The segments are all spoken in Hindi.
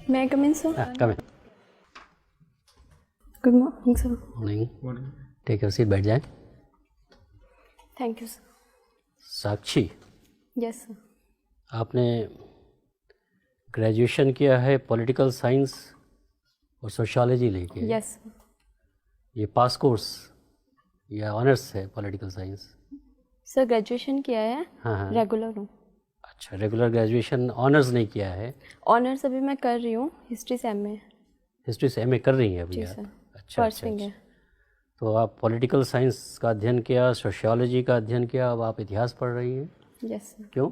May I come in, sir? Come in. Good morning, sir. Morning. Take your seat, बैठ जाए. Thank you, sir. Sakshi, Yes, sir. आपने ग्रेजुएशन किया है पॉलिटिकल साइंस और सोशियोलॉजी लेके. Yes, sir. ये पास कोर्स या ऑनर्स है पॉलिटिकल साइंस? सर ग्रेजुएशन किया है. हाँ. रेगुलर हूँ. अच्छा, रेगुलर ग्रेजुएशन, ऑनर्स नहीं किया है? ऑनर्स अभी मैं कर रही हूँ, हिस्ट्री से एमए. हिस्ट्री से एमए कर रही हैं अभी जी आप? सर. अच्छा. परसिंग है. तो आप पॉलिटिकल साइंस का अध्ययन किया, सोशियोलॉजी का अध्ययन किया, अब आप इतिहास पढ़ रही हैं. Yes sir. क्यों?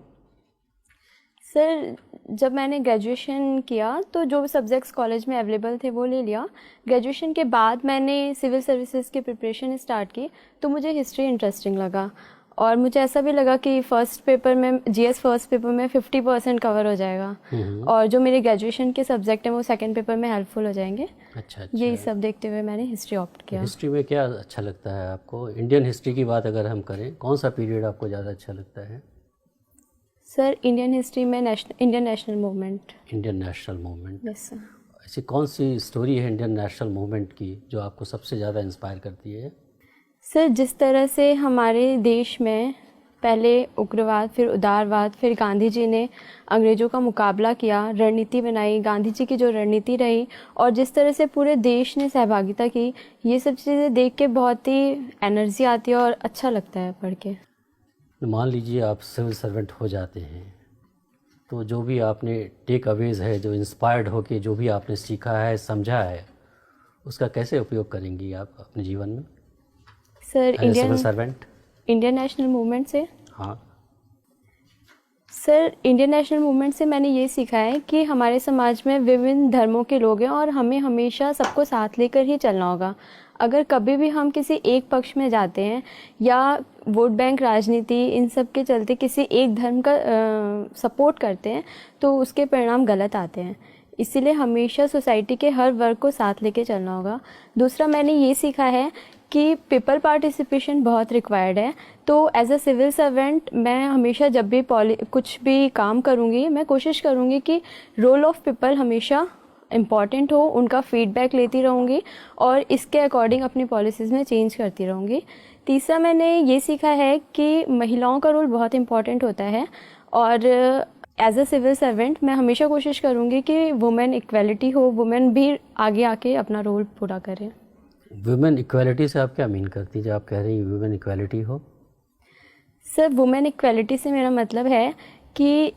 सर जब मैंने ग्रेजुएशन किया तो जो सब्जेक्ट्स कॉलेज में अवेलेबल थे वो ले लिया. ग्रेजुएशन के बाद मैंने सिविल सर्विसेज की प्रिपरेशन स्टार्ट की तो मुझे हिस्ट्री इंटरेस्टिंग लगा और मुझे ऐसा भी लगा कि फर्स्ट पेपर में जीएस फर्स्ट पेपर में 50% कवर हो जाएगा और जो मेरे ग्रेजुएशन के सब्जेक्ट हैं वो सेकंड पेपर में हेल्पफुल हो जाएंगे. अच्छा. यही सब देखते हुए मैंने हिस्ट्री ऑप्ट किया. हिस्ट्री में क्या अच्छा लगता है आपको? इंडियन हिस्ट्री की बात अगर हम करें, कौन सा पीरियड आपको ज़्यादा अच्छा लगता है? सर इंडियन हिस्ट्री में Indian national movement. Indian national movement. Yes sir. ऐसी कौन सी स्टोरी है इंडियन नेशनल मूवमेंट की जो आपको सबसे ज़्यादा इंस्पायर करती है? सर जिस तरह से हमारे देश में पहले उग्रवाद, फिर उदारवाद, फिर गांधी जी ने अंग्रेज़ों का मुकाबला किया, रणनीति बनाई, गांधी जी की जो रणनीति रही और जिस तरह से पूरे देश ने सहभागिता की, ये सब चीज़ें देख के बहुत ही एनर्जी आती है और अच्छा लगता है पढ़ के. मान लीजिए आप सिविल सर्वेंट हो जाते हैं तो जो भी आपने टेक अवेज है, जो इंस्पायर्ड हो के जो भी आपने सीखा है, समझा है, उसका कैसे उपयोग करेंगी आप अपने जीवन में? Sir civil servant Indian national movement से. हाँ. सर इंडियन नेशनल मूवमेंट से मैंने ये सीखा है कि हमारे समाज में विभिन्न धर्मों के लोग हैं और हमें हमेशा सबको साथ लेकर ही चलना होगा. अगर कभी भी हम किसी एक पक्ष में जाते हैं या वोट बैंक राजनीति इन सब के चलते किसी एक धर्म का सपोर्ट करते हैं तो उसके परिणाम गलत आते हैं. इसीलिए हमेशा सोसाइटी के हर वर्ग को साथ लेके चलना होगा. दूसरा मैंने ये सीखा है कि पीपल पार्टिसिपेशन बहुत रिक्वायर्ड है. तो एज अ सिविल सर्वेंट मैं हमेशा जब भी कुछ भी काम करूँगी मैं कोशिश करूँगी कि रोल ऑफ पीपल हमेशा इम्पॉर्टेंट हो, उनका फीडबैक लेती रहूँगी और इसके अकॉर्डिंग अपनी पॉलिसीज़ में चेंज करती रहूँगी. तीसरा मैंने ये सीखा है कि महिलाओं का रोल बहुत इम्पॉर्टेंट होता है और एज अ सिविल सर्वेंट मैं हमेशा कोशिश करूँगी कि वुमेन इक्वलिटी हो, वुमेन भी आगे आके अपना रोल पूरा करें. वुमेन इक्वालिटी से आप क्या मीन करती हैं जब आप कह रही हैं वुमेन इक्वालिटी हो? सर वुमेन इक्वालिटी से मेरा मतलब है कि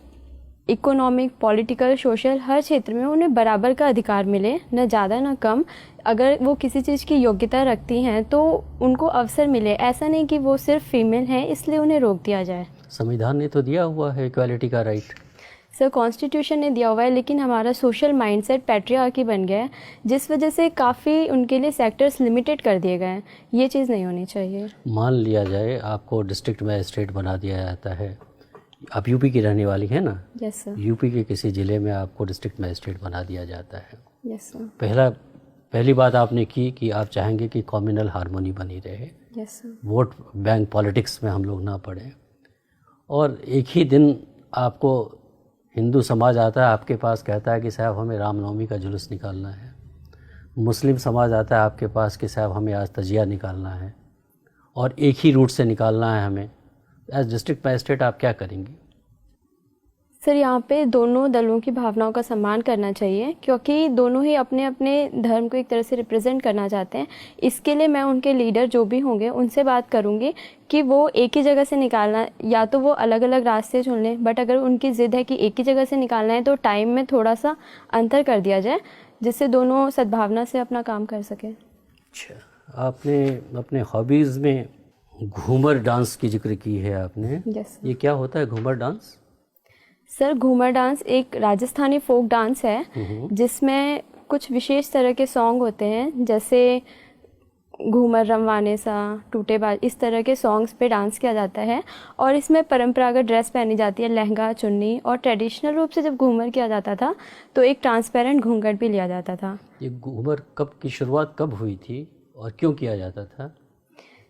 इकोनॉमिक, पॉलिटिकल, सोशल हर क्षेत्र में उन्हें बराबर का अधिकार मिले, न ज़्यादा न कम. अगर वो किसी चीज़ की योग्यता रखती हैं तो उनको अवसर मिले. ऐसा नहीं कि वो सिर्फ फीमेल हैं इसलिए उन्हें रोक दिया जाए. संविधान ने तो दिया हुआ है इक्वालिटी का राइट. सर कॉन्स्टिट्यूशन ने दिया हुआ है लेकिन हमारा सोशल माइंडसेट पैट्रियार्की बन गया है जिस वजह से काफ़ी उनके लिए सेक्टर्स लिमिटेड कर दिए गए हैं. ये चीज़ नहीं होनी चाहिए. मान लिया जाए आपको डिस्ट्रिक्ट मजिस्ट्रेट बना दिया जाता है, आप यूपी की रहने वाली हैं ना? Yes sir. यूपी के किसी ज़िले में आपको डिस्ट्रिक्ट मजिस्ट्रेट बना दिया जाता है. Yes sir. पहली बात आपने की कि आप चाहेंगे कि कम्युनल हार्मोनी बनी रहे. Yes sir. Vote bank politics में हम लोग ना पड़े. और एक ही दिन आपको हिंदू समाज आता है आपके पास, कहता है कि साहब हमें रामनवमी का जुलूस निकालना है. मुस्लिम समाज आता है आपके पास कि साहब हमें आज तजिया निकालना है और एक ही रूट से निकालना है हमें. एज डिस्ट्रिक्ट मजिस्ट्रेट आप क्या करेंगी? सर यहाँ पे दोनों दलों की भावनाओं का सम्मान करना चाहिए क्योंकि दोनों ही अपने अपने धर्म को एक तरह से रिप्रेजेंट करना चाहते हैं. इसके लिए मैं उनके लीडर जो भी होंगे उनसे बात करूँगी कि वो एक ही जगह से निकालना, या तो वो अलग अलग रास्ते चुन लें, बट अगर उनकी ज़िद है कि एक ही जगह से निकालना है तो टाइम में थोड़ा सा अंतर कर दिया जाए जिससे दोनों सद्भावना से अपना काम कर सकें. अच्छा, आपने अपने हॉबीज़ में घूमर डांस की जिक्र की है आपने. यस. ये क्या होता है Ghoomar dance? Sir Ghoomar dance एक राजस्थानी फोक डांस है जिसमें कुछ विशेष तरह के सॉन्ग होते हैं जैसे घूमर रमवाने सा, टूटे बाज, इस तरह के सॉन्ग्स पे डांस किया जाता है और इसमें परंपरागत ड्रेस पहनी जाती है, लहंगा, चुन्नी, और ट्रेडिशनल रूप से जब घूमर किया जाता था तो एक ट्रांसपेरेंट घूंघट भी लिया जाता था. ये घूमर की शुरुआत कब हुई थी और क्यों किया जाता था?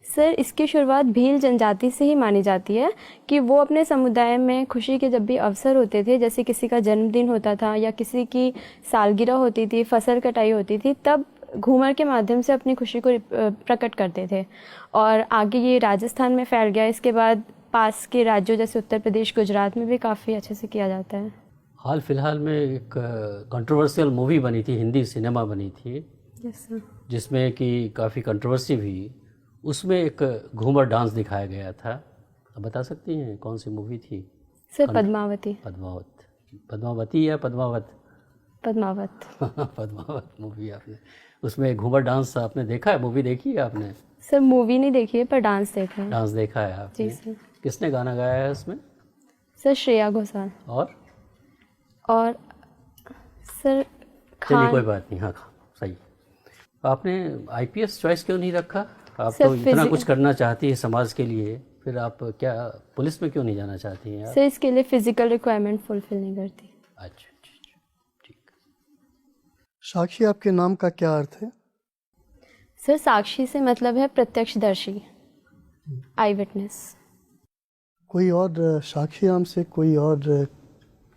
सर इसकी शुरुआत भील जनजाति से ही मानी जाती है कि वो अपने समुदाय में खुशी के जब भी अवसर होते थे, जैसे किसी का जन्मदिन होता था या किसी की सालगिरह होती थी, फसल कटाई होती थी, तब घूमर के माध्यम से अपनी खुशी को प्रकट करते थे। और आगे ये राजस्थान में फैल गया। इसके बाद पास के राज्यों जैसे उत्तर प्रदेश, गुजरात में भी काफ़ी अच्छे से किया जाता है। हाल फिलहाल में एक कंट्रोवर्शियल मूवी बनी थी, हिंदी सिनेमा बनी थी, यस सर, जिसमें कि काफ़ी कंट्रोवर्सी हुई। उसमें एक घूमर डांस दिखाया गया था। आप बता सकती हैं कौन सी मूवी थी? सर पद्मावती। पद्मावती या पद्मावत? पद्मावत। पद्मावत मूवी आपने, उसमें घूमर डांस आपने देखा है? मूवी देखी है आपने? सर मूवी नहीं देखी है पर डांस देखा है। डांस देखा है आपने? जी सर। किसने गाना गाया है उसमें? सर श्रेया घोषाल। और सर चलिए कोई बात नहीं, हाँ सही। आपने आईपीएस चॉइस क्यों नहीं रखा? आप सर तो इतना कुछ करना चाहती है समाज के लिए, फिर आप क्या पुलिस में क्यों नहीं जाना चाहती हैं आप? सर इसके लिए फिजिकल रिक्वायरमेंट फुलफिल नहीं करती। अच्छा, ठीक। साक्षी आपके नाम का क्या अर्थ है? सर साक्षी से मतलब है प्रत्यक्षदर्शी, आई विटनेस। कोई और साक्षी नाम से कोई और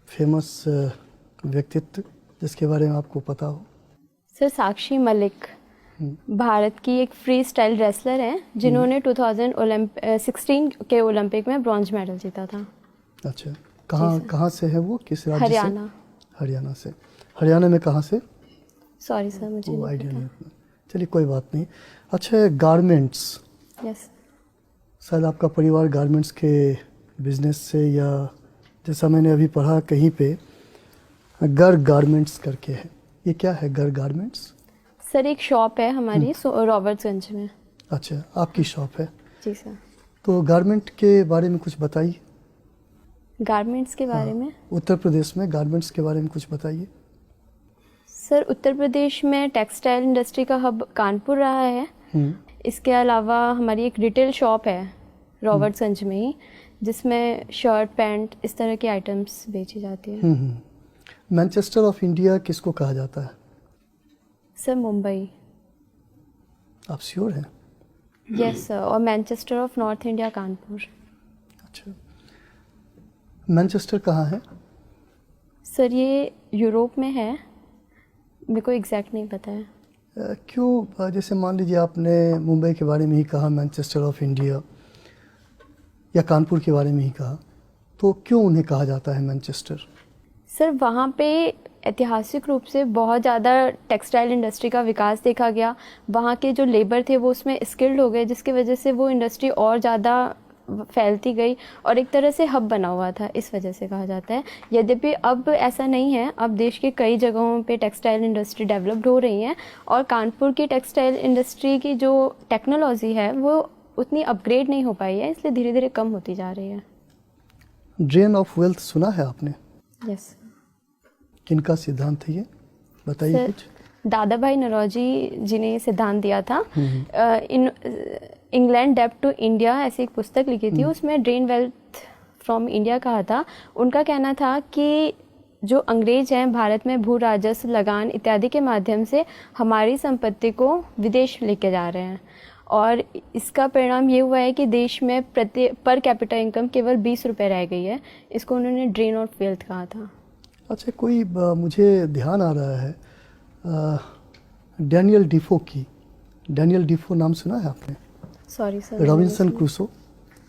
फेमस व्यक्तित्व जिसके बारे में आपको पता हो? सर साक्षी मलिक भारत की एक फ्री स्टाइल रेसलर हैं जिन्होंने 2016 के ओलंपिक में ब्रॉन्ज मेडल जीता था। अच्छा, कहाँ से है वो, किस राज्य से? हरियाणा। हरियाणा से। हरियाणा में कहाँ से? सॉरी सर मुझे वो नहीं आइडिया पता। नहीं। चलिए कोई बात नहीं। अच्छा, गारमेंट्स, यस शायद आपका परिवार गारमेंट्स के बिजनेस से, या जैसा मैंने अभी पढ़ा कहीं पे गर गारमेंट्स करके है, ये क्या है गर गारमेंट्स? सर एक शॉप है हमारी रॉबर्ट्सगंज में। अच्छा, आपकी शॉप है? जी सर। तो गारमेंट के बारे में कुछ बताइए। गारमेंट्स के बारे में? उत्तर प्रदेश में गारमेंट्स के बारे में कुछ बताइए। सर उत्तर प्रदेश में टेक्सटाइल इंडस्ट्री का हब कानपुर रहा है। इसके अलावा हमारी एक रिटेल शॉप है रॉबर्ट्सगंज में ही, जिसमें शर्ट पैंट इस तरह की आइटम्स बेची जाती है। मैनचेस्टर ऑफ इंडिया किसको कहा जाता है? सर मुंबई। आप श्योर हैं? Yes sir. और Manchester of north India Kanpur. अच्छा, मैनचेस्टर कहाँ है? सर ये यूरोप में है, मेरे को एग्जैक्ट नहीं पता है। क्यों, जैसे मान लीजिए आपने मुंबई के बारे में ही कहा, मैनचेस्टर ऑफ इंडिया, या कानपुर के बारे में ही कहा, तो क्यों उन्हें कहा जाता है मैनचेस्टर? सर वहाँ पे ऐतिहासिक रूप से बहुत ज़्यादा टेक्सटाइल इंडस्ट्री का विकास देखा गया। वहाँ के जो लेबर थे वो उसमें स्किल्ड हो गए, जिसकी वजह से वो इंडस्ट्री और ज़्यादा फैलती गई और एक तरह से हब बना हुआ था, इस वजह से कहा जाता है। यद्यपि अब ऐसा नहीं है, अब देश के कई जगहों पे टेक्सटाइल इंडस्ट्री डेवलप्ड हो रही है और कानपुर की टेक्सटाइल इंडस्ट्री की जो टेक्नोलॉजी है वो उतनी अपग्रेड नहीं हो पाई है, इसलिए धीरे धीरे कम होती जा रही है। ड्रेन ऑफ वेल्थ सुना है आपने? यस। किनका सिद्धांत है ये, बताइए कुछ। दादा भाई नौरोजी जी ने सिद्धांत दिया था। इंग्लैंड डेब्ट टू इंडिया ऐसी एक पुस्तक लिखी थी, उसमें ड्रेन वेल्थ फ्रॉम इंडिया कहा था। उनका कहना था कि जो अंग्रेज हैं भारत में भू राजस्व, लगान इत्यादि के माध्यम से हमारी संपत्ति को विदेश लेके जा रहे हैं और इसका परिणाम ये हुआ है कि देश में पर कैपिटा इनकम केवल 20 रुपये रह गई है। इसको उन्होंने ड्रेन ऑफ वेल्थ कहा था। अच्छा, कोई मुझे ध्यान आ रहा है डैनियल डिफो की। डैनियल डिफो नाम सुना है आपने? Sorry sir. Robinson Crusoe?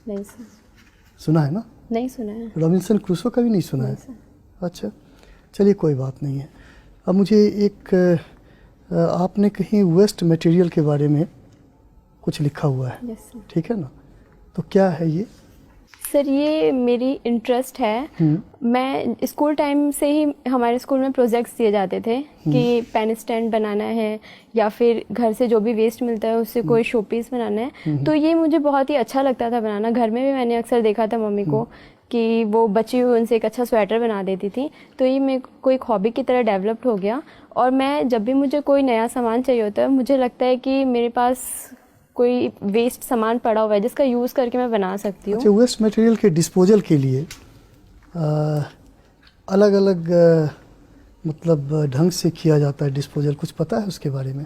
नहीं सर। सुना है ना? नहीं सुना है। रॉबिन्सन क्रूसो का भी नहीं सुना है? अच्छा, चलिए कोई बात नहीं है। अब मुझे एक आपने कहीं वेस्ट मटेरियल के बारे में कुछ लिखा हुआ है। Yes sir. ठीक है ना, तो क्या है ये? सर ये मेरी इंटरेस्ट है। मैं स्कूल टाइम से ही हमारे स्कूल में प्रोजेक्ट्स दिए जाते थे कि पेन स्टैंड बनाना है या फिर घर से जो भी वेस्ट मिलता है उससे कोई शो पीस बनाना है। तो ये मुझे बहुत ही अच्छा लगता था बनाना। घर में भी मैंने अक्सर देखा था मम्मी को कि वो बची हुई उनसे एक अच्छा स्वेटर बना देती थी। तो ये मेरे को एक हॉबी की तरह डेवलप्ड हो गया और मैं जब भी मुझे कोई नया सामान चाहिए होता है, मुझे लगता है कि मेरे पास कोई वेस्ट सामान पड़ा हुआ है जिसका यूज़ करके मैं बना सकती हूँ। अच्छा, वेस्ट मटेरियल के डिस्पोजल के लिए अलग अलग मतलब ढंग से किया जाता है डिस्पोजल, कुछ पता है उसके बारे में?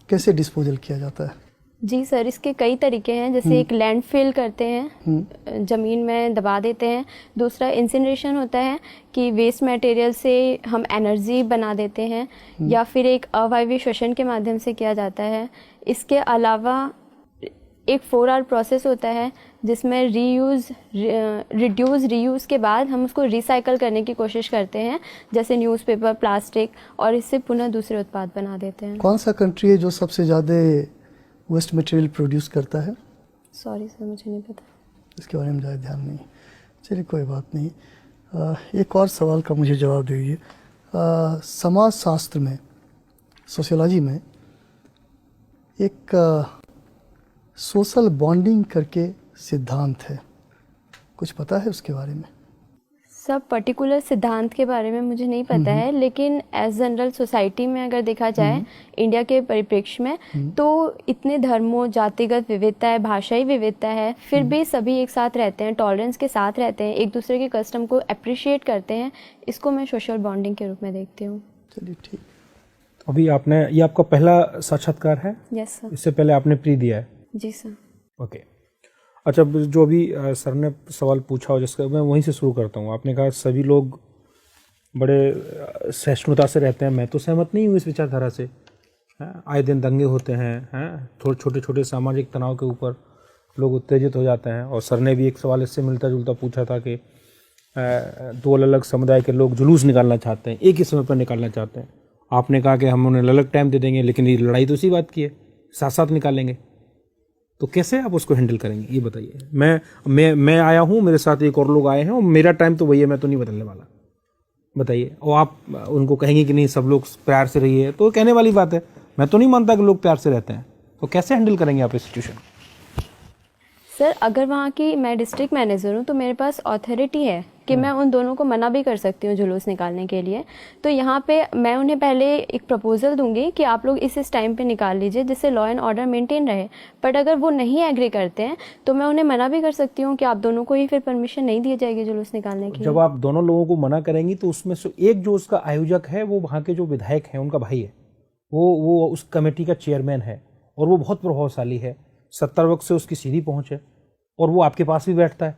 कैसे डिस्पोजल किया जाता है? जी सर, इसके कई तरीके हैं। जैसे एक लैंडफिल करते हैं, ज़मीन में दबा देते हैं। दूसरा इंसिनरेशन होता है कि वेस्ट मटेरियल से हम एनर्जी बना देते हैं, या फिर एक अवायवीय श्वसन के माध्यम से किया जाता है। इसके अलावा एक 4R प्रोसेस होता है जिसमें रिड्यूस रीयूज़ के बाद हम उसको रिसाइकल करने की कोशिश करते हैं, जैसे न्यूज़पेपर, प्लास्टिक, और इससे पुनः दूसरे उत्पाद बना देते हैं। कौन सा कंट्री है जो सबसे ज़्यादा वेस्ट मटेरियल प्रोड्यूस करता है? सॉरी सर, मुझे नहीं पता, इसके बारे में ज़्यादा ध्यान नहीं। चलिए कोई बात नहीं। एक और सवाल का मुझे जवाब दीजिए। समाज शास्त्र में, सोशियोलॉजी में एक सोशल बॉन्डिंग करके सिद्धांत है, कुछ पता है उसके बारे में? सब पर्टिकुलर सिद्धांत के बारे में मुझे नहीं पता है, लेकिन एज जनरल सोसाइटी में अगर देखा जाए इंडिया के परिप्रेक्ष्य में, तो इतने धर्मों, जातिगत विविधता है, भाषाई विविधता है, फिर भी सभी एक साथ रहते हैं, टॉलरेंस के साथ रहते हैं, एक दूसरे के कस्टम को अप्रिशिएट करते हैं। इसको मैं सोशल बॉन्डिंग के रूप में देखती हूँ। चलिए ठीक। अभी आपने, ये आपका पहला साक्षात्कार है? Yes sir. इससे पहले आपने प्री दिया है? जी सर। ओके। अच्छा, जो अभी सर ने सवाल पूछा हो जिसका मैं वहीं से शुरू करता हूँ। आपने कहा सभी लोग बड़े सहिष्णुता से रहते हैं। मैं तो सहमत नहीं हूँ इस विचारधारा से। आए दिन दंगे होते हैं, थोड़े छोटे छोटे सामाजिक तनाव के ऊपर लोग उत्तेजित हो जाते हैं। और सर ने भी एक सवाल इससे मिलता जुलता पूछा था कि दो अलग अलग समुदाय के लोग जुलूस निकालना चाहते हैं, एक ही समय पर निकालना चाहते हैं। आपने कहा कि हम उन्हें अलग टाइम दे देंगे, लेकिन ये लड़ाई तो उसी बात की है, साथ साथ निकालेंगे। तो कैसे आप उसको हैंडल करेंगे, ये बताइए। मैं आया हूँ, मेरे साथ एक और लोग आए हैं, और मेरा टाइम तो वही है, मैं तो नहीं बदलने वाला। बताइए। और आप उनको कहेंगे कि नहीं सब लोग प्यार से रहिए, तो कहने वाली बात है। मैं तो नहीं मानता कि लोग प्यार से रहते हैं। तो कैसे हैंडल करेंगे आप इस सिचुएशन? सर, अगर वहाँ की मैं डिस्ट्रिक्ट मैनेजर हूँ तो मेरे पास अथॉरिटी है कि मैं उन दोनों को मना भी कर सकती हूँ जुलूस निकालने के लिए। तो यहाँ पे मैं उन्हें पहले एक प्रपोजल दूंगी कि आप लोग इस टाइम पे निकाल लीजिए जिससे लॉ एंड ऑर्डर मेंटेन रहे। बट अगर वो नहीं एग्री करते हैं तो मैं उन्हें मना भी कर सकती हूँ कि आप दोनों को ही फिर परमिशन नहीं दी जाएगी जुलूस निकालने की। जब आप दोनों लोगों को मना करेंगी तो उसमें से एक जो उसका आयोजक है वो वहाँ के जो विधायक हैं उनका भाई है, वो उस कमेटी का चेयरमैन है, और वो बहुत प्रभावशाली है। 70 वर्ष से उसकी सीधी पहुँच है, और वो आपके पास भी बैठता है।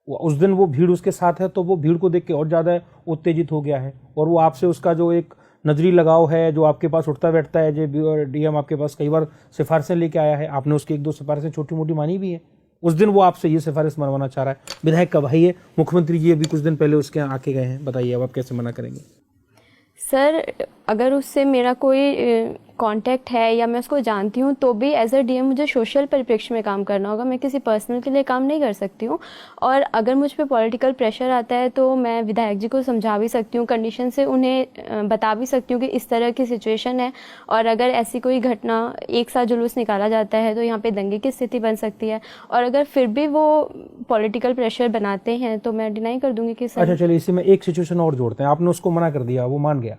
उस दिन वो भीड़ उसके साथ है, तो वो भीड़ को देख के और ज़्यादा उत्तेजित हो गया है, और वो आपसे उसका जो एक नजरी लगाव है, जो आपके पास उठता बैठता है, जो डीएम आपके पास कई बार सिफारिशें लेके आया है, आपने उसकी 1-2 सिफारिशें छोटी मोटी मानी भी है। उस दिन वो आपसे ये सिफारिश मनवाना चाह रहा है। विधायक का भाई है, मुख्यमंत्री जी अभी कुछ दिन पहले उसके यहाँ आके गए हैं। बताइए अब आप कैसे मना करेंगे? सर, अगर उससे मेरा कोई कांटेक्ट है या मैं उसको जानती हूँ तो भी एज अ डीएम मुझे सोशल परिप्रेक्ष्य में काम करना होगा। मैं किसी पर्सनल के लिए काम नहीं कर सकती हूँ। और अगर मुझ पे पॉलिटिकल प्रेशर आता है तो मैं विधायक जी को समझा भी सकती हूँ, कंडीशन से उन्हें बता भी सकती हूँ कि इस तरह की सिचुएशन है, और अगर ऐसी कोई घटना एक साथ जुलूस निकाला जाता है तो यहाँ पे दंगे की स्थिति बन सकती है। और अगर फिर भी वो पॉलिटिकल प्रेशर बनाते हैं तो मैं डिनाई कर दूंगी कि सर। अच्छा चलिए, इसी में एक सिचुएशन और जोड़ते हैं। आपने उसको मना कर दिया, वो मान गया,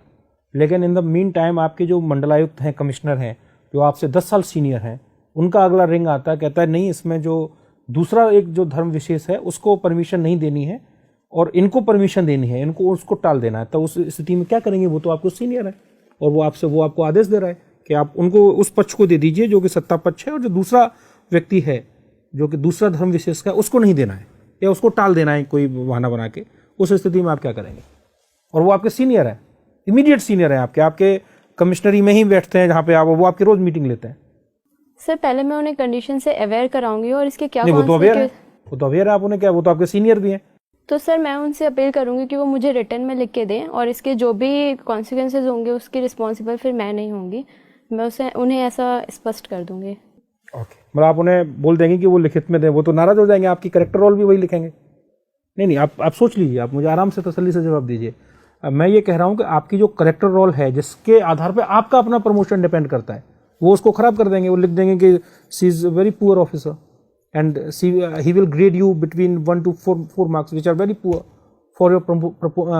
लेकिन इन द मीन टाइम आपके जो मंडलायुक्त हैं, कमिश्नर हैं, जो आपसे 10 साल सीनियर हैं, उनका अगला रिंग आता है, कहता है नहीं इसमें जो दूसरा एक जो धर्म विशेष है उसको परमिशन नहीं देनी है और इनको परमिशन देनी है, इनको उसको टाल देना है। तो उस स्थिति में क्या करेंगे? वो तो आपको सीनियर है और वो आपको आदेश दे रहा है कि आप उनको उस पक्ष को दे दीजिए जो कि सत्ता पक्ष है, और जो दूसरा व्यक्ति है जो कि दूसरा धर्म विशेष का, उसको नहीं देना है या उसको टाल देना है कोई बहाना बना के। उस स्थिति में आप क्या करेंगे? और वो आपके सीनियर है, इमीडिएट सीनियर है, आपके कमिश्नरी में ही बैठते हैं जहाँ पे वो आपकी रोज मीटिंग लेते हैं। सर, पहले मैं उन्हें कंडीशन से अवेयर कराऊंगी और इसके क्या वो तो अवेयर है, आप उन्हें क्या, वो तो आपके सीनियर भी हैं। तो सर मैं उनसे अपील करूंगी कि वो मुझे रिटर्न में लिख के दें, और इसके जो भी कॉन्सिक्वेंसेज होंगे उसकी रिस्पॉन्सिबल फिर मैं नहीं होंगी। मैं उन्हें ऐसा स्पष्ट कर दूंगी। ओके, मतलब आप उन्हें बोल देंगे कि वो लिखित में दें। वो तो नाराज हो जाएंगे, आपकी करेक्टर रोल भी वही लिखेंगे। नहीं, आप सोच लीजिए, आप मुझे आराम से तसल्ली से जवाब दीजिए। मैं ये कह रहा हूँ कि आपकी जो करेक्टर रोल है, जिसके आधार पे आपका अपना प्रमोशन डिपेंड करता है, वो उसको खराब कर देंगे। वो लिख देंगे कि she is very poor officer and he will grade you between 1 to 4 marks which are very poor for your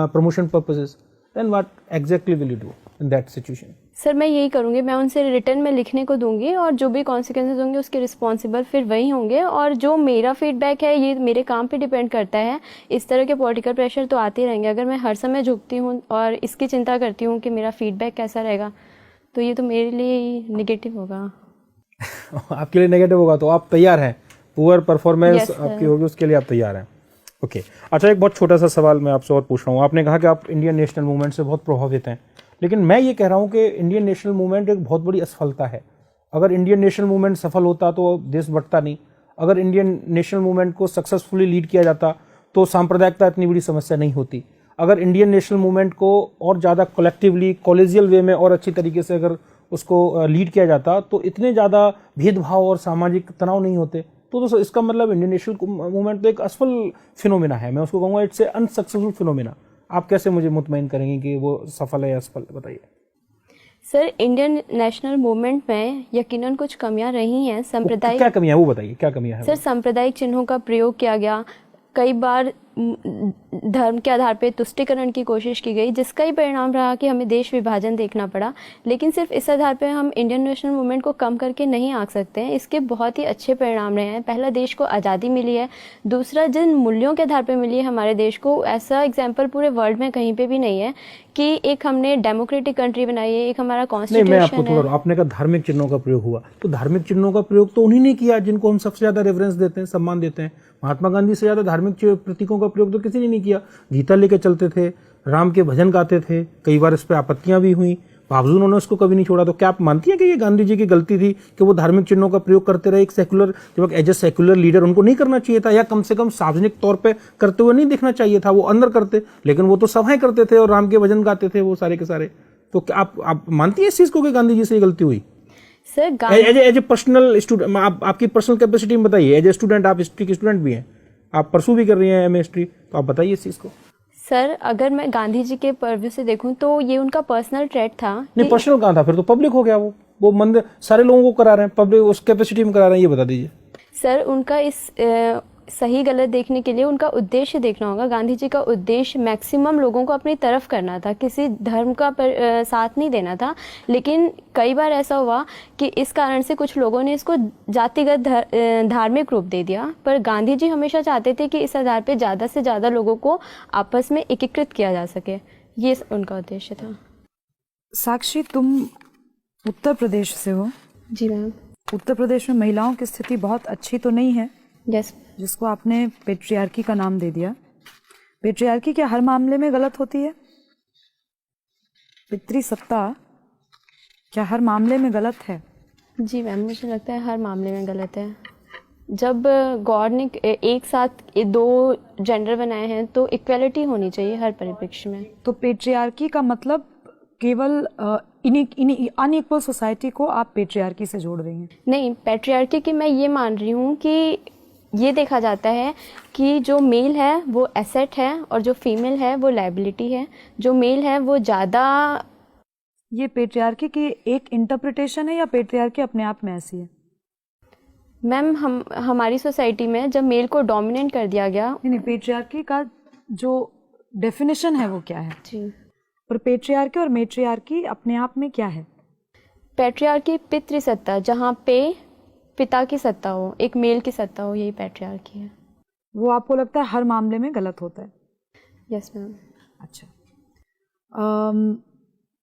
promotion purposes. Then what exactly will you do in that situation? Sir मैं यही करूँगी, मैं उनसे रिटर्न में लिखने को दूंगी और जो भी कॉन्सिक्वेंसेज होंगे उसके रिस्पॉन्सिबल फिर वही होंगे। और जो मेरा फीडबैक है ये मेरे काम पे डिपेंड करता है। इस तरह के पॉलिटिकल प्रेशर तो आते रहेंगे। अगर मैं हर समय झुकती हूँ और इसकी चिंता करती हूँ कि मेरा फीडबैक कैसा रहेगा, तो ये तो मेरे लिए ही निगेटिव होगा। आपके लिए नेगेटिव होगा तो आप तैयार हैं, पुअर परफॉर्मेंस Yes, sir. आपकी होगी उसके लिए आप तैयार हैं। ओके अच्छा, एक बहुत छोटा सा सवाल मैं आपसे और पूछ रहा हूँ। आपने कहा कि आप इंडियन नेशनल मूवमेंट से बहुत प्रभावित हैं, लेकिन मैं ये कह रहा हूँ कि इंडियन नेशनल मूवमेंट एक बहुत बड़ी असफलता है। अगर इंडियन नेशनल मूवमेंट सफल होता तो देश बढ़ता नहीं। अगर इंडियन नेशनल मूवमेंट को सक्सेसफुली लीड किया जाता तो सांप्रदायिकता इतनी बड़ी समस्या नहीं होती। अगर इंडियन नेशनल मूवमेंट को और ज़्यादा कलेक्टिवली कॉलेजियल वे में और अच्छी तरीके से अगर उसको लीड किया जाता तो इतने ज़्यादा भेदभाव और सामाजिक तनाव नहीं होते। तो इसका मतलब इंडियन नेशनल मूवमेंट तो एक असफल फिनोमिना है, मैं उसको कहूँगा इट्स ए अनसक्सेसफुल फिनोमिना। आप कैसे मुझे मुतमईन करेंगे कि वो सफल है या असफल, बताइए। सर, इंडियन नेशनल मूवमेंट में यकीनन कुछ कमियां रही हैं। सांप्रदायिक, क्या कमियां है वो बताइए, क्या कमियां है? सर, सांप्रदायिक चिन्हों का प्रयोग किया गया, कई बार धर्म के आधार पर तुष्टीकरण की कोशिश की गई, जिसका ही परिणाम रहा कि हमें देश विभाजन देखना पड़ा। लेकिन सिर्फ इस आधार पर हम इंडियन नेशनल मूवमेंट को कम करके नहीं आंक सकते हैं। इसके बहुत ही अच्छे परिणाम रहे हैं। पहला, देश को आज़ादी मिली है। दूसरा, जिन मूल्यों के आधार पर मिली है हमारे देश को, ऐसा एग्जाम्पल पूरे वर्ल्ड में कहीं पे भी नहीं है कि एक हमने डेमोक्रेटिक कंट्री बनाई है, एक हमारा नहीं, मैं आपको कॉन्स्टिट्यूशन है। आपने कहा धार्मिक चिन्हों का प्रयोग हुआ, तो धार्मिक चिन्हों का प्रयोग तो उन्हीं ने किया जिनको हम सबसे ज्यादा रेफरेंस देते हैं, सम्मान देते हैं। महात्मा गांधी से ज्यादा धार्मिक प्रतीकों का प्रयोग तो किसी ने नहीं किया। गीता लेके चलते थे, राम के भजन गाते थे, कई बार इस पर आपत्तियां भी हुई, बावजूद उन्होंने उसको कभी नहीं छोड़ा। तो क्या आप मानती हैं कि ये गांधी जी की गलती थी कि वो धार्मिक चिन्हों का प्रयोग करते रहे? एक सेक्युलर, जब एज ए सेक्युलर लीडर उनको नहीं करना चाहिए था, या कम से कम सार्वजनिक तौर पे करते हुए नहीं देखना चाहिए था? वो अंदर करते, लेकिन वो तो सभाएं करते थे और राम के भजन गाते थे वो सारे के सारे। तो क्या आप मानती है इस चीज को कि गांधी जी से ये गलती हुई? Sir, as a personal student, आपकी पर्सनल कैपेसिटी में बताइए। एज ए स्टूडेंट, आप हिस्ट्री की स्टूडेंट भी हैं, आप परसू भी कर रही हैं एमए हिस्ट्री, तो आप बताइए इस चीज को। सर, अगर मैं गांधी जी के पर्व्यू से देखूं तो ये उनका पर्सनल ट्रेट था। नहीं, पर्सनल कहाँ था? फिर तो पब्लिक हो गया। वो मंदिर सारे लोगों को करा रहे हैं, पब्लिक उस कैपेसिटी में करा रहे हैं, ये बता दीजिए। सर, उनका इस सही गलत देखने के लिए उनका उद्देश्य देखना होगा। गांधी जी का उद्देश्य मैक्सिमम लोगों को अपनी तरफ करना था, किसी धर्म का साथ नहीं देना था। लेकिन कई बार ऐसा हुआ कि इस कारण से कुछ लोगों ने इसको जातिगत धार्मिक रूप दे दिया। पर गांधी जी हमेशा चाहते थे कि इस आधार पर ज़्यादा से ज़्यादा लोगों को आपस में एकीकृत किया जा सके, ये उनका उद्देश्य था। साक्षी, तुम उत्तर प्रदेश से हो। जी मैम। उत्तर प्रदेश में महिलाओं की स्थिति बहुत अच्छी तो नहीं है, यस। जिसको आपने पेट्रियार्की का नाम दे दिया। पेट्रियार्की क्या हर मामले में गलत होती है? पितृसत्ता क्या हर मामले में गलत है? जी मैम, मुझे लगता है हर मामले में गलत है। जब गॉड ने एक साथ दो जेंडर बनाए हैं तो इक्वलिटी होनी चाहिए हर परिप्रेक्ष्य में। तो पेट्रियार्की का मतलब केवल अनइक्वल सोसाइटी को आप पेट्रियार्की से जोड़ रही हैं? नहीं, पैट्रियार्की की मैं ये मान रही हूँ कि ये देखा जाता है कि जो मेल है वो एसेट है और जो फीमेल है वो लायबिलिटी है। जो मेल है वो ज़्यादा। ये पेट्रियार्की की एक इंटरप्रिटेशन है या पेट्रियार्की अपने आप में ऐसी है? मैम, हमारी सोसाइटी में जब मेल को डोमिनेट कर दिया गया। नहीं, पेट्रियार्की का जो डेफिनेशन है वो क्या है? जी। पर पेट्रियार्की और मेट्रियार्की अपने आप में क्या है? पैट्रियार्की पितृसत्ता, जहाँ पे पिता की सत्ता हो, एक मेल की सत्ता हो, यही पैट्रियार्की है। वो आपको लगता है हर मामले में गलत होता है? Yes ma'am. अच्छा,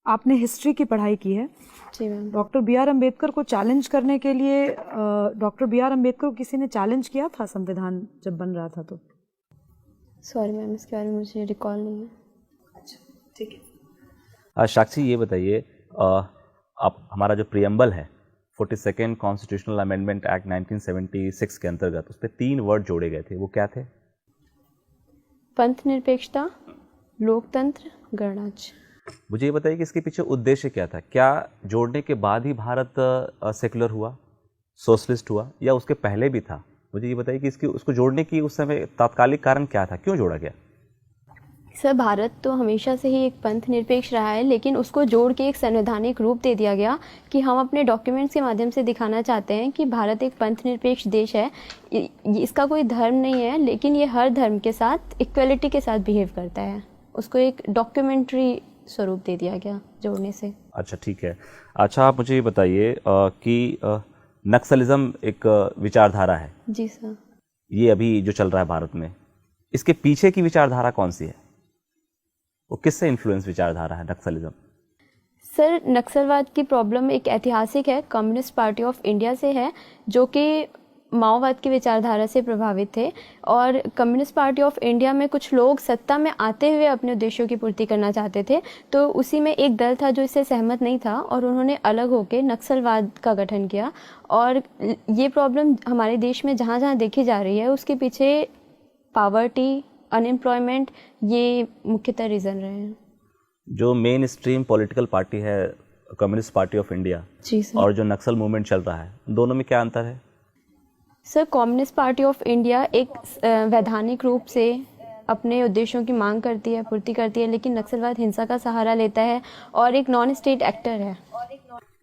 आपने हिस्ट्री की पढ़ाई की है। जी ma'am. Doctor B R Ambedkar को चैलेंज करने के लिए डॉक्टर बी आर अम्बेडकर को किसी ने चैलेंज किया था संविधान जब बन रहा था तो? सॉरी मैम, इसके बारे में मुझे रिकॉल नहीं है। अच्छा, ठीक है। साक्षी, ये बताइए, आप हमारा जो प्रियम्बल है 42nd कॉन्स्टिट्यूशनल अमेंडमेंट एक्ट 1976 के अंतर्गत उस पर 3 वर्ड जोड़े गए थे, वो क्या थे? पंथ निरपेक्षता, लोकतंत्र, गणराज्य। मुझे ये बताइए कि इसके पीछे उद्देश्य क्या था? क्या जोड़ने के बाद ही भारत सेकुलर हुआ, सोशलिस्ट हुआ, या उसके पहले भी था? मुझे ये बताइए कि उसको जोड़ने की उस समय तात्कालिक कारण क्या था, क्यों जोड़ा गया? सर, भारत तो हमेशा से ही एक पंथ निरपेक्ष रहा है, लेकिन उसको जोड़ के एक संवैधानिक रूप दे दिया गया कि हम अपने डॉक्यूमेंट्स के माध्यम से दिखाना चाहते हैं कि भारत एक पंथ निरपेक्ष देश है। इसका कोई धर्म नहीं है, लेकिन ये हर धर्म के साथ इक्वलिटी के साथ बिहेव करता है। उसको एक डॉक्यूमेंट्री स्वरूप दे दिया गया जोड़ने से। अच्छा, ठीक है। अच्छा, आप मुझे ये बताइए कि नक्सलिज्म एक विचारधारा है। जी सर। ये अभी जो चल रहा है भारत में, इसके पीछे की विचारधारा कौन सी है? वो किससे इन्फ्लुएंस विचारधारा है नक्सलिज्म? सर, नक्सलवाद की प्रॉब्लम एक ऐतिहासिक है, कम्युनिस्ट पार्टी ऑफ इंडिया से है, जो कि माओवाद की विचारधारा से प्रभावित थे। और कम्युनिस्ट पार्टी ऑफ इंडिया में कुछ लोग सत्ता में आते हुए अपने उद्देश्यों की पूर्ति करना चाहते थे, तो उसी में एक दल था जो इससे सहमत नहीं था और उन्होंने अलग होकर नक्सलवाद का गठन किया। और ये प्रॉब्लम हमारे देश में जहाँ जहाँ देखी जा रही है, उसके पीछे पावर्टी, अनएम्प्लॉयमेंट, ये मुख्यतः रीज़न रहे हैं। जो मेन स्ट्रीम पॉलिटिकल पार्टी है कम्युनिस्ट पार्टी ऑफ इंडिया जी सर। और जो नक्सल मूवमेंट चल रहा है, दोनों में क्या अंतर है? Sir, communist party of India एक वैधानिक रूप से अपने उद्देश्यों की मांग करती है, पूर्ति करती है, लेकिन नक्सलवाद हिंसा का सहारा लेता है और एक नॉन स्टेट एक्टर है।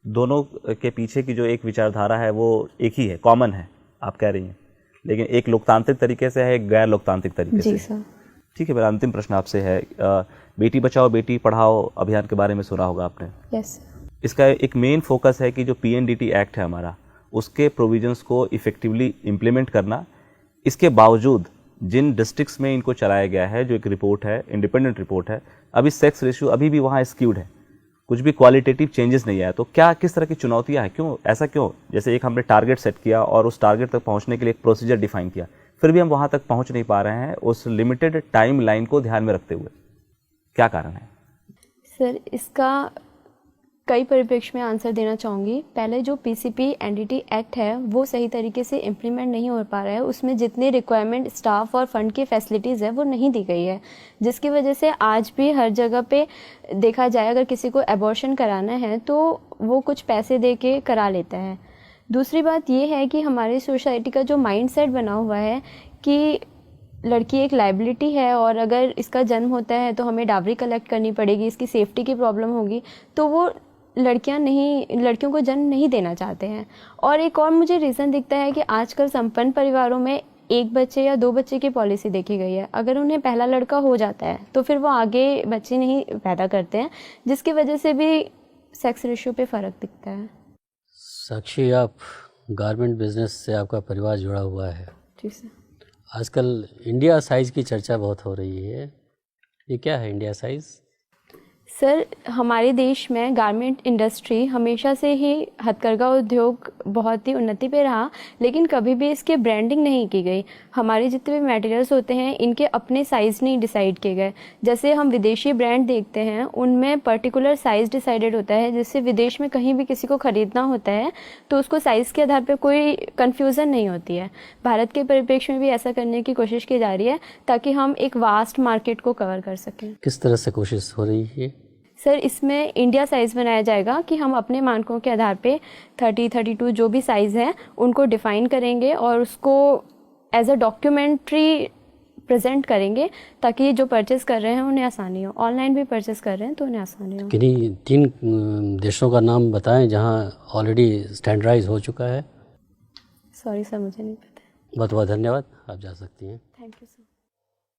दोनों के पीछे की जो एक विचारधारा है वो एक ही है, कॉमन है, आप कह रही हैं, लेकिन एक लोकतांत्रिक तरीके से है, एक गैर लोकतांत्रिक तरीके से। जी सर। ठीक है, मेरा अंतिम प्रश्न आपसे है, बेटी बचाओ बेटी पढ़ाओ अभियान के बारे में सुना होगा आपने। यस। इसका एक मेन फोकस है कि जो PNDT एक्ट है हमारा, उसके प्रोविजंस को इफेक्टिवली इम्प्लीमेंट करना। इसके बावजूद जिन डिस्ट्रिक्ट्स में इनको चलाया गया है, जो एक रिपोर्ट है, इंडिपेंडेंट रिपोर्ट है, अभी सेक्स रेशियो अभी भी वहाँ स्क्यूड है, कुछ भी क्वालिटेटिव चेंजेस नहीं आया। तो क्या, किस तरह की चुनौतियाँ हैं, क्यों ऐसा, क्यों? जैसे एक हमने टारगेट सेट किया और उस टारगेट तक पहुँचने के लिए एक प्रोसीजर डिफाइन किया, फिर भी हम वहाँ तक पहुँच नहीं पा रहे हैं उस लिमिटेड टाइम लाइन को ध्यान में रखते हुए, क्या कारण है? सर, इसका कई परिप्रेक्ष्य में आंसर देना चाहूँगी। पहले जो PCP NDT एक्ट है वो सही तरीके से इम्प्लीमेंट नहीं हो पा रहा है, उसमें जितने रिक्वायरमेंट स्टाफ और फंड की फैसिलिटीज़ है वो नहीं दी गई है, जिसकी वजह से आज भी हर जगह पे देखा जाए अगर किसी को एबॉर्शन कराना है तो वो कुछ पैसे दे के करा लेता है। दूसरी बात ये है कि हमारी सोसाइटी का जो माइंडसेट बना हुआ है कि लड़की एक लाइबिलिटी है और अगर इसका जन्म होता है तो हमें डावरी कलेक्ट करनी पड़ेगी, इसकी सेफ्टी की प्रॉब्लम होगी, तो वो लड़कियों को जन्म नहीं देना चाहते हैं। और एक और मुझे रीज़न दिखता है कि आजकल संपन्न परिवारों में 1 बच्चे या 2 बच्चे की पॉलिसी देखी गई है। अगर उन्हें पहला लड़का हो जाता है तो फिर वो आगे बच्चे नहीं पैदा करते हैं, जिसकी वजह से भी सेक्स रेशियो पे फ़र्क दिखता है। साक्षी, आप गारमेंट बिजनेस से आपका परिवार जुड़ा हुआ है। जी सर। आजकल इंडिया साइज़ की चर्चा बहुत हो रही है, ये क्या है इंडिया साइज़? सर, हमारे देश में गारमेंट इंडस्ट्री हमेशा से ही हथकरघा उद्योग बहुत ही उन्नति पे रहा, लेकिन कभी भी इसकी ब्रांडिंग नहीं की गई। हमारे जितने भी मटेरियल्स होते हैं इनके अपने साइज़ नहीं डिसाइड किए गए। जैसे हम विदेशी ब्रांड देखते हैं उनमें पर्टिकुलर साइज़ डिसाइडेड होता है, जिससे विदेश में कहीं भी किसी को ख़रीदना होता है तो उसको साइज़ के आधार पर कोई कन्फ्यूज़न नहीं होती है। भारत के परिप्रेक्ष्य में भी ऐसा करने की कोशिश की जा रही है ताकि हम एक वास्ट मार्केट को कवर कर सकें। किस तरह से कोशिश हो रही है? सर, इसमें इंडिया साइज़ बनाया जाएगा कि हम अपने मानकों के आधार पे 30, 32 जो भी साइज़ है उनको डिफ़ाइन करेंगे और उसको एज अ डॉक्यूमेंट्री प्रेजेंट करेंगे ताकि जो परचेस कर रहे हैं उन्हें आसानी हो। ऑनलाइन भी परचेस कर रहे हैं तो उन्हें आसानी हो। किन्हीं 3 देशों का नाम बताएं जहां ऑलरेडी स्टैंडर्डाइज हो चुका है। सॉरी सर, मुझे नहीं पता। बहुत बहुत धन्यवाद, आप जा सकती हैं। Thank you sir.